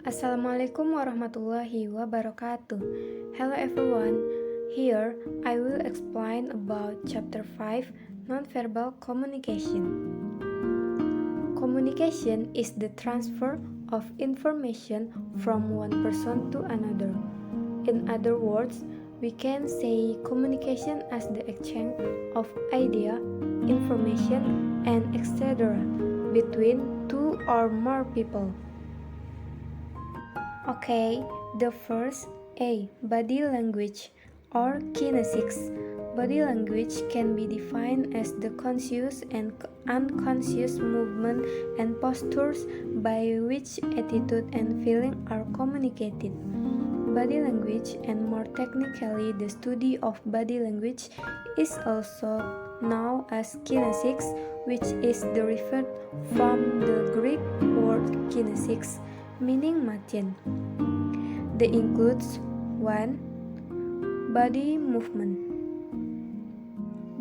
Assalamualaikum warahmatullahi wabarakatuh. Hello everyone. Here I will explain about chapter 5, nonverbal communication. Communication is the transfer of information from one person to another. In other words, we can say communication as the exchange of idea, information, and etc. between two or more people. Okay, the first A. Body language or kinesics. Body language can be defined as the conscious and unconscious movement and postures by which attitude and feeling are communicated. Body language, and more technically the study of body language, is also known as kinesics, which is derived from the Greek word kinesics, meaning motion. They includes 1. Body movement.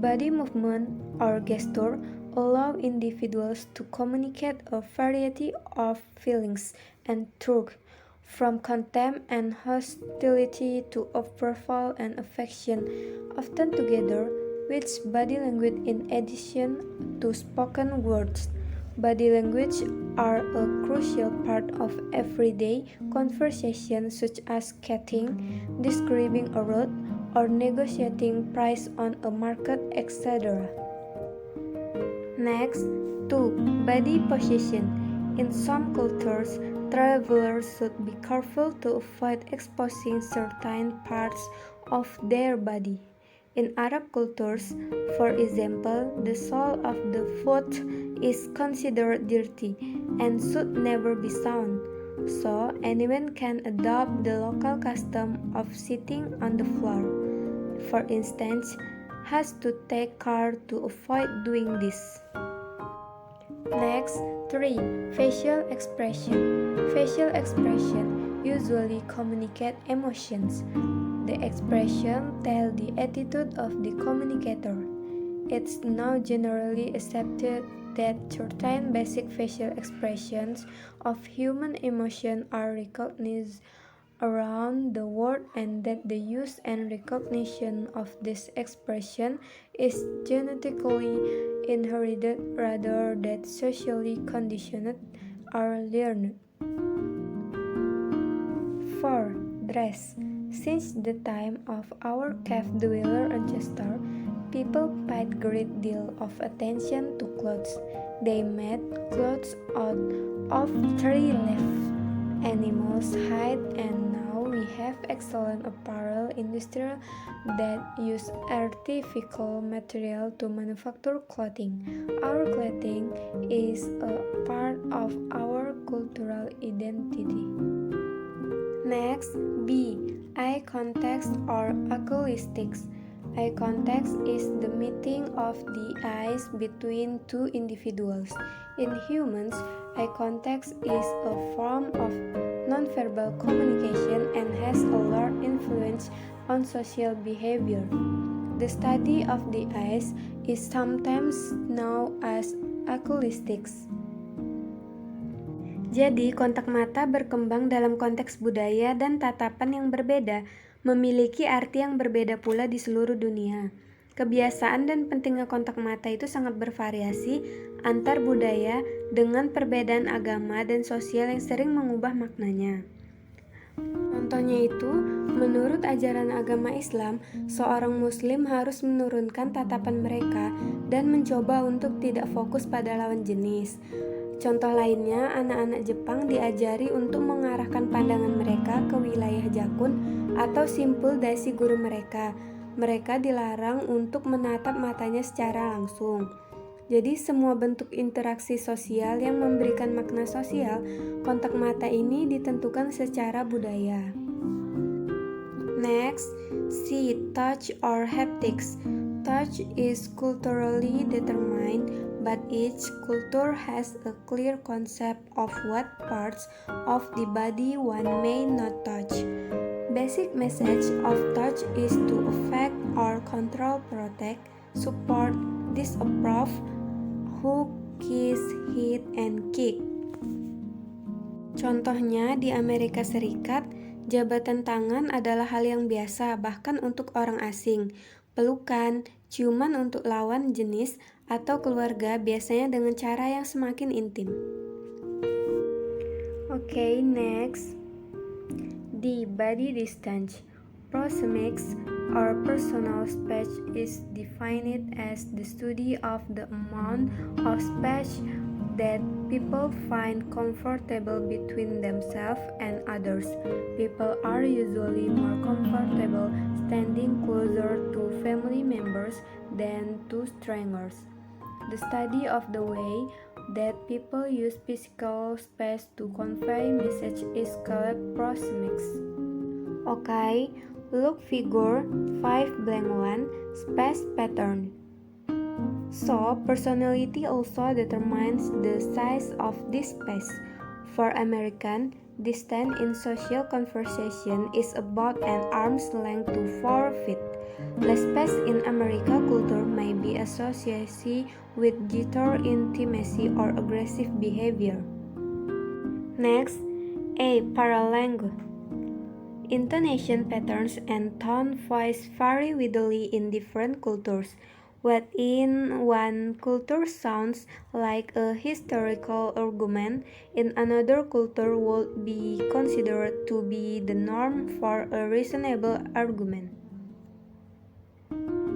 Body movement or gesture allow individuals to communicate a variety of feelings and truth, from contempt and hostility to approval and affection, often together with body language in addition to spoken words. Body language are a crucial part of everyday conversation, such as chatting, describing a route, or negotiating price on a market, etc. Next, 2. Body position. In some cultures, travelers should be careful to avoid exposing certain parts of their body. In Arab cultures, for example, the sole of the foot is considered dirty and should never be shown, so anyone can adopt the local custom of sitting on the floor, for instance, has to take care to avoid doing this. Next, 3. Facial expression. Facial expression usually communicate emotions. The expression tells the attitude of the communicator. It's now generally accepted that certain basic facial expressions of human emotion are recognized around the world, and that the use and recognition of this expression is genetically inherited rather than socially conditioned or learned. 4. Dress. Since the time of our cave dweller ancestor, people paid great deal of attention to clothes. They made clothes out of tree leaves, animals' hide, and now we have excellent apparel industry that use artificial material to manufacture clothing. Our clothing is a part of our cultural identity. Next, B. Eye contact or acoustics. Eye contact is the meeting of the eyes between two individuals. In humans, eye contact is a form of nonverbal communication and has a large influence on social behavior. The study of the eyes is sometimes known as acoustics. Jadi, kontak mata berkembang dalam konteks budaya dan tatapan yang berbeda, memiliki arti yang berbeda pula di seluruh dunia. Kebiasaan dan pentingnya kontak mata itu sangat bervariasi antar budaya dengan perbedaan agama dan sosial yang sering mengubah maknanya. Contohnya itu, menurut ajaran agama Islam, seorang muslim harus menurunkan tatapan mereka dan mencoba untuk tidak fokus pada lawan jenis. Contoh lainnya, anak-anak Jepang diajari untuk mengarahkan pandangan mereka ke wilayah jakun atau simpul dasi guru mereka. Mereka dilarang untuk menatap matanya secara langsung. Jadi semua bentuk interaksi sosial yang memberikan makna sosial, kontak mata ini ditentukan secara budaya. Next, C. Touch or haptics. Touch is culturally determined, but each culture has a clear concept of what parts of the body one may not touch. Basic message of touch is to affect or control, protect, support, disapprove, hug, kiss, hit, and kick. Contohnya di Amerika Serikat, jabatan tangan adalah hal yang biasa bahkan untuk orang asing. Pelukan, ciuman untuk lawan jenis atau keluarga biasanya dengan cara yang semakin intim. Okay, next. The body distance. Proxemics or personal space is defined as the study of the amount of space that people find comfortable between themselves and others. People are usually more comfortable standing closer to family members than to strangers. The study of the way that people use physical space to convey message is called proxemics. Okay, look figure 5-1 space pattern. So, personality also determines the size of this space. For American, distance in social conversation is about an arm's length to 4 feet. Less space in American culture may be associated with greater intimacy or aggressive behavior. Next, A. Paralanguage. Intonation patterns and tone voice vary widely in different cultures. What in one culture sounds like a historical argument, in another culture would be considered to be the norm for a reasonable argument.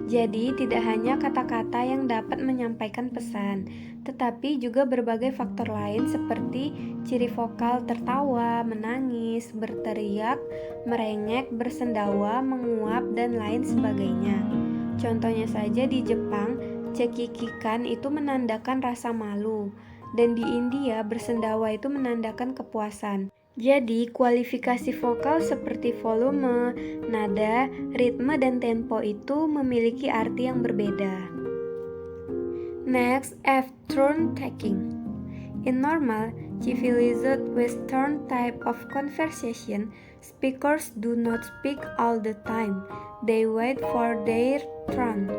Jadi, tidak hanya kata-kata yang dapat menyampaikan pesan, tetapi juga berbagai faktor lain seperti ciri vokal tertawa, menangis, berteriak, merengek, bersendawa, menguap, dan lain sebagainya. Contohnya saja di Jepang, cekikikan itu menandakan rasa malu, dan di India bersendawa itu menandakan kepuasan. Jadi, kualifikasi vokal seperti volume, nada, ritme, dan tempo itu memiliki arti yang berbeda. Next, F. Turn taking. In normal, civilized Western type of conversation, speakers do not speak all the time. They wait for their turn.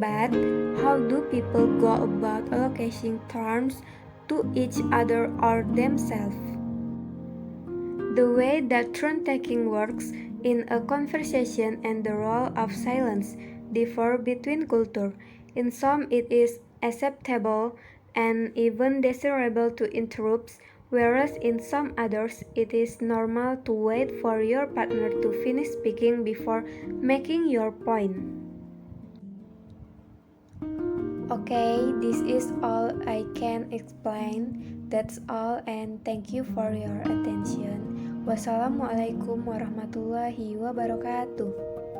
But how do people go about allocating turns to each other or themselves? The way that turn-taking works in a conversation and the role of silence differ between culture. In some it is acceptable and even desirable to interrupt, whereas in some others it is normal to wait for your partner to finish speaking before making your point. Okay, this is all I can explain. That's all and thank you for your attention. Wassalamualaikum warahmatullahi wabarakatuh.